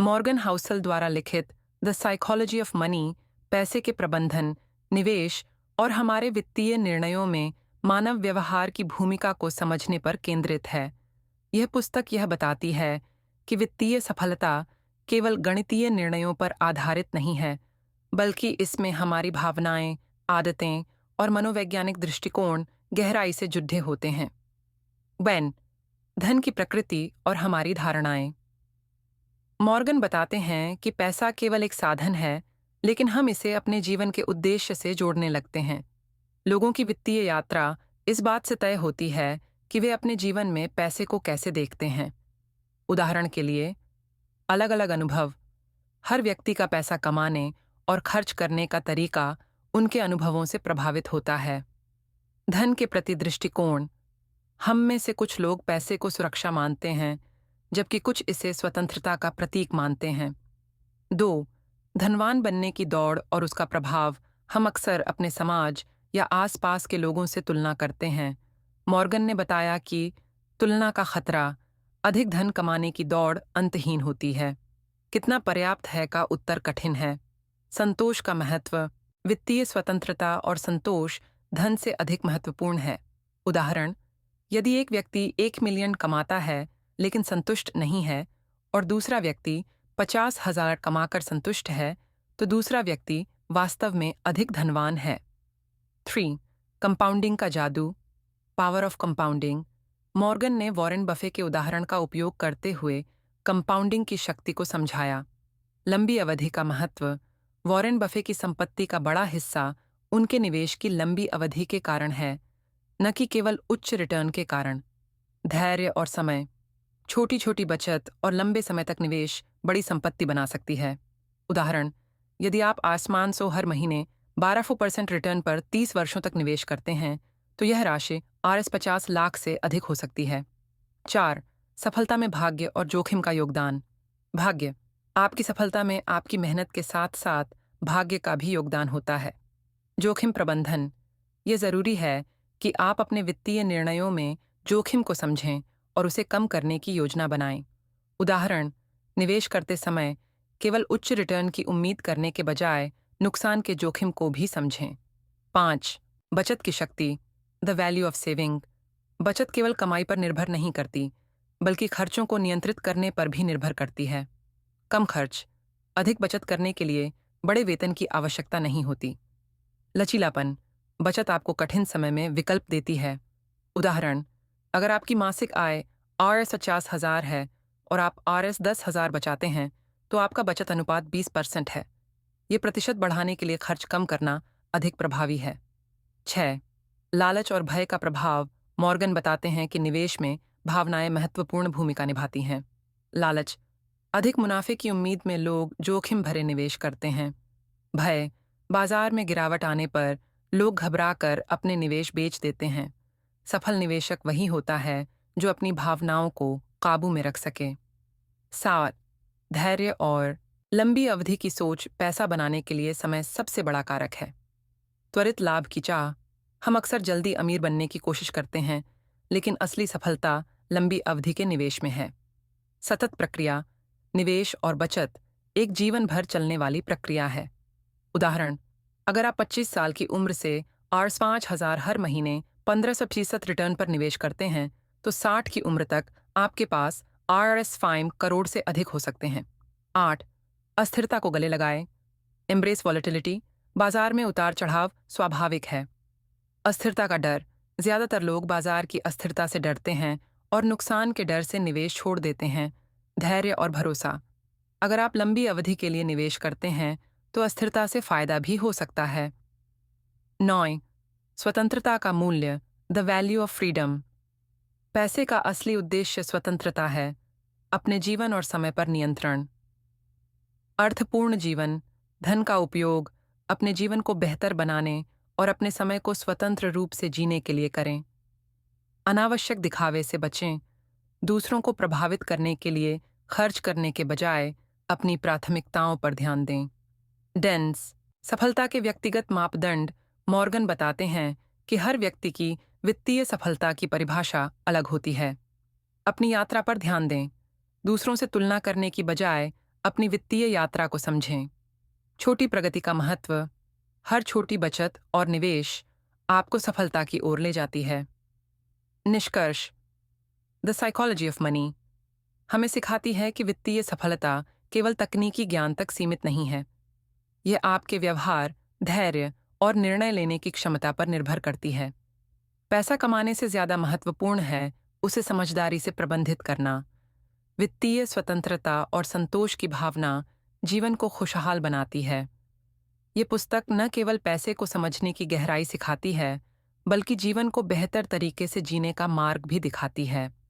Morgan Housel द्वारा लिखित the psychology of money पैसे के प्रबंधन, निवेश और हमारे वित्तीय निर्णयों में मानव व्यवहार की भूमिका को समझने पर केंद्रित है। यह पुस्तक यह बताती है कि वित्तीय सफलता केवल गणितीय निर्णयों पर आधारित नहीं है, बल्कि इसमें हमारी भावनाएं, आदतें और मनोवैज्ञानिक दृष्टिकोण गहराई से जुड़े होते हैं। वेन, धन की प्रकृति और हमारी धारणाएं। मॉर्गन बताते हैं कि पैसा केवल एक साधन है, लेकिन हम इसे अपने जीवन के उद्देश्य से जोड़ने लगते हैं। लोगों की वित्तीय यात्रा इस बात से तय होती है कि वे अपने जीवन में पैसे को कैसे देखते हैं। उदाहरण के लिए, अलग-अलग अनुभव। हर व्यक्ति का पैसा कमाने और खर्च करने का तरीका उनके अनुभवों से प्रभावित होता है। धन के प्रति दृष्टिकोण। हम में से कुछ लोग पैसे को सुरक्षा मानते हैं, जबकि कुछ इसे स्वतंत्रता का प्रतीक मानते हैं। 2. धनवान बनने की दौड़ और उसका प्रभाव। हम अक्सर अपने समाज या आसपास के लोगों से तुलना करते हैं। मॉर्गन ने बताया कि तुलना का खतरा, अधिक धन कमाने की दौड़ अंतहीन होती है। कितना पर्याप्त है का उत्तर कठिन है। संतोष का महत्व। वित्तीय स्वतंत्रता और संतोष धन से अधिक महत्वपूर्ण है। उदाहरण, यदि एक व्यक्ति 1 मिलियन कमाता है लेकिन संतुष्ट नहीं है और दूसरा व्यक्ति 50,000 कमाकर संतुष्ट है, तो दूसरा व्यक्ति वास्तव में अधिक धनवान है। 3. कंपाउंडिंग का जादू, पावर ऑफ कंपाउंडिंग। मॉर्गन ने वॉरेन बफे के उदाहरण का उपयोग करते हुए कंपाउंडिंग की शक्ति को समझाया। लंबी अवधि का महत्व। वॉरेन बफे की संपत्ति का बड़ा हिस्सा उनके निवेश की लंबी अवधि के कारण है, न कि केवल उच्च रिटर्न के कारण। धैर्य और समय। छोटी छोटी बचत और लंबे समय तक निवेश बड़ी संपत्ति बना सकती है। उदाहरण, यदि आप आसमान सो हर महीने 12% रिटर्न पर 30 वर्षों तक निवेश करते हैं, तो यह राशि RS 50 लाख से अधिक हो सकती है। 4. सफलता में भाग्य और जोखिम का योगदान। भाग्य। आपकी सफलता में आपकी मेहनत के साथ साथ भाग्य का भी योगदान होता है। जोखिम प्रबंधन। ये जरूरी है कि आप अपने वित्तीय निर्णयों में जोखिम को समझें और उसे कम करने की योजना बनाएं। उदाहरण, निवेश करते समय केवल उच्च रिटर्न की उम्मीद करने के बजाय नुकसान के जोखिम को भी समझें। 5. बचत की शक्ति, द वैल्यू ऑफ सेविंग। बचत केवल कमाई पर निर्भर नहीं करती, बल्कि खर्चों को नियंत्रित करने पर भी निर्भर करती है। कम खर्च। अधिक बचत करने के लिए बड़े वेतन की आवश्यकता नहीं होती। लचीलापन। बचत आपको कठिन समय में विकल्प देती है। उदाहरण, अगर आपकी मासिक आय RS 50,000 है और आप RS 10,000 बचाते हैं, तो आपका बचत अनुपात 20% है। ये प्रतिशत बढ़ाने के लिए खर्च कम करना अधिक प्रभावी है। 6. लालच और भय का प्रभाव। मॉर्गन बताते हैं कि निवेश में भावनाएं महत्वपूर्ण भूमिका निभाती हैं। लालच। अधिक मुनाफे की उम्मीद में लोग जोखिम भरे निवेश करते हैं। भय। बाजार में गिरावट आने पर लोग घबराकर अपने निवेश बेच देते हैं। सफल निवेशक वही होता है जो अपनी भावनाओं को काबू में रख सके। 7. धैर्य और लंबी अवधि की सोच। पैसा बनाने के लिए समय सबसे बड़ा कारक है। त्वरित लाभ की चाह। हम अक्सर जल्दी अमीर बनने की कोशिश करते हैं, लेकिन असली सफलता लंबी अवधि के निवेश में है। सतत प्रक्रिया। निवेश और बचत एक जीवन भर चलने वाली प्रक्रिया है। उदाहरण, अगर आप 25 साल की उम्र से RS 5,000 हर महीने 15% रिटर्न पर निवेश करते हैं, तो 60 की उम्र तक आपके पास RS 5 करोड़ से अधिक हो सकते हैं। 8. अस्थिरता को गले लगाएं। Embrace volatility. बाजार में उतार चढ़ाव स्वाभाविक है। अस्थिरता का डर। ज्यादातर लोग बाजार की अस्थिरता से डरते हैं और नुकसान के डर से निवेश छोड़ देते हैं। धैर्य और भरोसा। अगर आप लंबी अवधि के लिए निवेश करते हैं, तो अस्थिरता से फायदा भी हो सकता है। 9. स्वतंत्रता का मूल्य, द वैल्यू ऑफ फ्रीडम। पैसे का असली उद्देश्य स्वतंत्रता है, अपने जीवन और समय पर नियंत्रण। अर्थपूर्ण जीवन। धन का उपयोग अपने जीवन को बेहतर बनाने और अपने समय को स्वतंत्र रूप से जीने के लिए करें। अनावश्यक दिखावे से बचें। दूसरों को प्रभावित करने के लिए खर्च करने के बजाय अपनी प्राथमिकताओं पर ध्यान दें। डेंस। सफलता के व्यक्तिगत मापदंड। मॉर्गन बताते हैं कि हर व्यक्ति की वित्तीय सफलता की परिभाषा अलग होती है। अपनी यात्रा पर ध्यान दें। दूसरों से तुलना करने की बजाय अपनी वित्तीय यात्रा को समझें। छोटी प्रगति का महत्व। हर छोटी बचत और निवेश आपको सफलता की ओर ले जाती है। निष्कर्ष। द साइकोलॉजी ऑफ मनी हमें सिखाती है कि वित्तीय सफलता केवल तकनीकी ज्ञान तक सीमित नहीं है। यह आपके व्यवहार, धैर्य और निर्णय लेने की क्षमता पर निर्भर करती है। पैसा कमाने से ज्यादा महत्वपूर्ण है उसे समझदारी से प्रबंधित करना। वित्तीय स्वतंत्रता और संतोष की भावना जीवन को खुशहाल बनाती है। ये पुस्तक न केवल पैसे को समझने की गहराई सिखाती है, बल्कि जीवन को बेहतर तरीके से जीने का मार्ग भी दिखाती है।